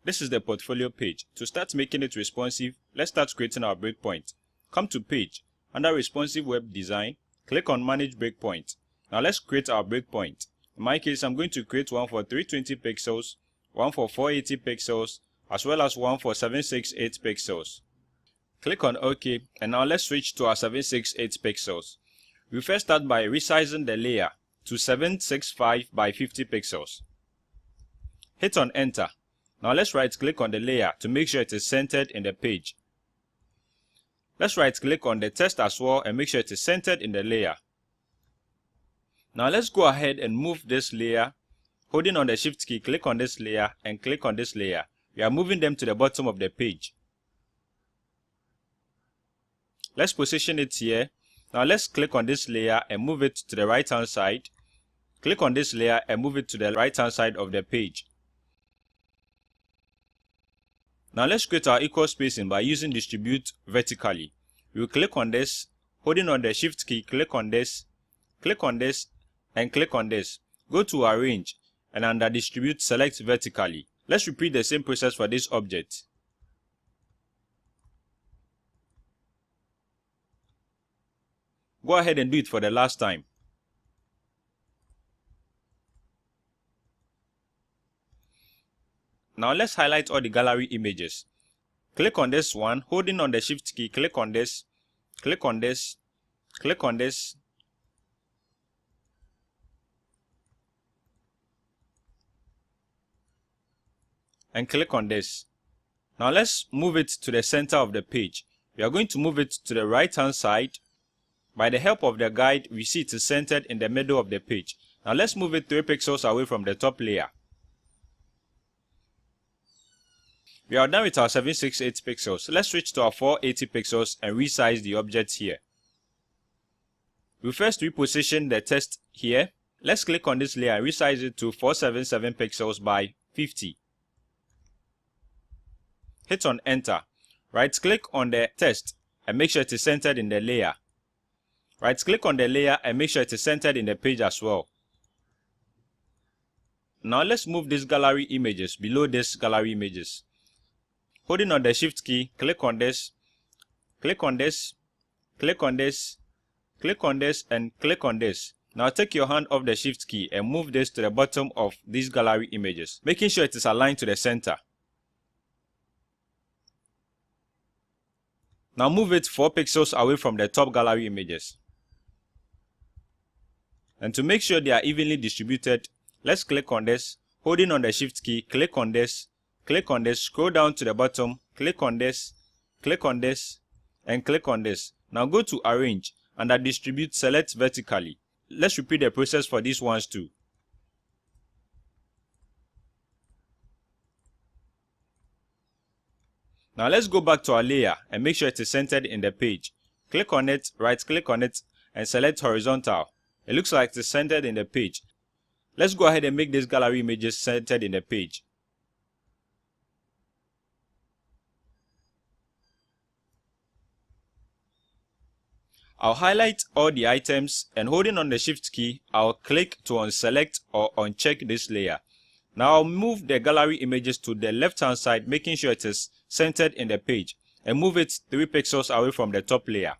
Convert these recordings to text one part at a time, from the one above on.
This is the portfolio page. To start making it responsive, let's start creating our breakpoint. Come to Page, under Responsive Web Design, click on Manage Breakpoint. Now let's create our breakpoint. In my case, I'm going to create one for 320 pixels, one for 480 pixels, as well as one for 768 pixels. Click on OK, and now let's switch to our 768 pixels. We first start by resizing the layer to 765 by 50 pixels. Hit on Enter. Now let's right click on the layer to make sure it is centered in the page. Let's right click on the text as well and make sure it is centered in the layer. Now let's go ahead and move this layer. Holding on the Shift key, click on this layer and click on this layer. We are moving them to the bottom of the page. Let's position it here. Now let's click on this layer and move it to the right hand side. Click on this layer and move it to the right hand side of the page. Now let's create our equal spacing by using Distribute Vertically. We will click on this, holding on the Shift key, click on this, and click on this. Go to Arrange, and under Distribute, select Vertically. Let's repeat the same process for this object. Go ahead and do it for the last time. Now let's highlight all the gallery images. Click on this one, holding on the Shift key, click on this, click on this, click on this, and click on this. Now let's move it to the center of the page. We are going to move it to the right hand side. By the help of the guide, we see it is centered in the middle of the page. Now let's move it 3 pixels away from the top layer. We are done with our 768 pixels. Let's switch to our 480 pixels and resize the object here. We'll first reposition the text here. Let's click on this layer and resize it to 477 pixels by 50. Hit on Enter. Right click on the text and make sure it is centered in the layer. Right click on the layer and make sure it is centered in the page as well. Now let's move these gallery images below these gallery images. Holding on the Shift key, click on this, click on this, click on this, click on this, and click on this. Now take your hand off the Shift key and move this to the bottom of these gallery images, making sure it is aligned to the center. Now move it 4 pixels away from the top gallery images. And to make sure they are evenly distributed, let's click on this, holding on the Shift key, click on this, scroll down to the bottom, click on this, and click on this. Now go to Arrange, under Distribute, select Vertically. Let's repeat the process for these ones too. Now let's go back to our layer and make sure it is centered in the page. Click on it, right click on it, and select Horizontal. It looks like it is centered in the page. Let's go ahead and make these gallery images centered in the page. I'll highlight all the items and holding on the Shift key, I'll click to unselect or uncheck this layer. Now I'll move the gallery images to the left hand side, making sure it is centered in the page, and move it 3 pixels away from the top layer.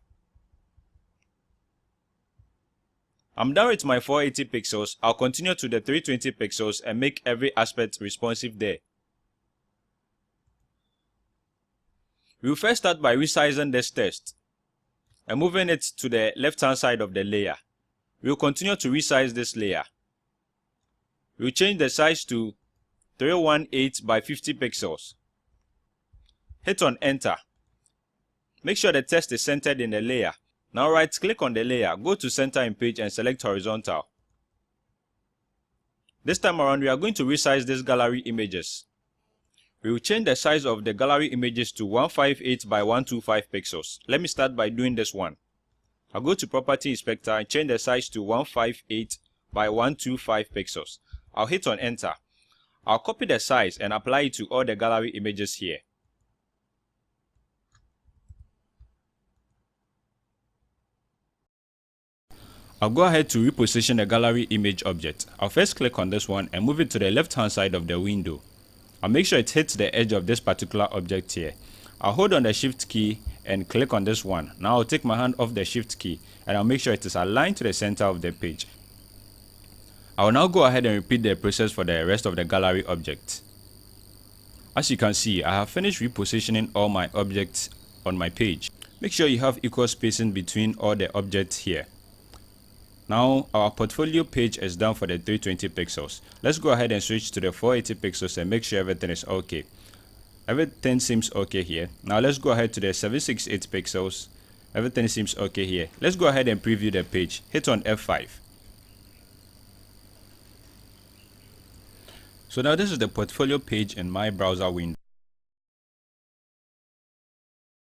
I'm done with my 480 pixels. I'll continue to the 320 pixels and make every aspect responsive there. We'll first start by resizing this text and moving it to the left hand side of the layer. We'll continue to resize this layer. We'll change the size to 318 by 50 pixels. Hit on Enter. Make sure the text is centered in the layer. Now right click on the layer, go to Center in Page and select Horizontal. This time around we are going to resize these gallery images. We will change the size of the gallery images to 158 by 125 pixels. Let me start by doing this one. I'll go to Property Inspector and change the size to 158 by 125 pixels. I'll hit on Enter. I'll copy the size and apply it to all the gallery images here. I'll go ahead to reposition the gallery image object. I'll first click on this one and move it to the left hand side of the window. I'll make sure it hits the edge of this particular object here. I'll hold on the shift key and click on this one. Now I'll take my hand off the shift key and I'll make sure it is aligned to the center of the page. I will now go ahead and repeat the process for the rest of the gallery objects. As you can see, I have finished repositioning all my objects on my page. Make sure you have equal spacing between all the objects here. Now our portfolio page is down for the 320 pixels. Let's go ahead and switch to the 480 pixels and make sure everything is okay. Everything seems okay here. Now let's go ahead to the 768 pixels. Everything seems okay here. Let's go ahead and preview the page. Hit on F5. So now this is the portfolio page in my browser window.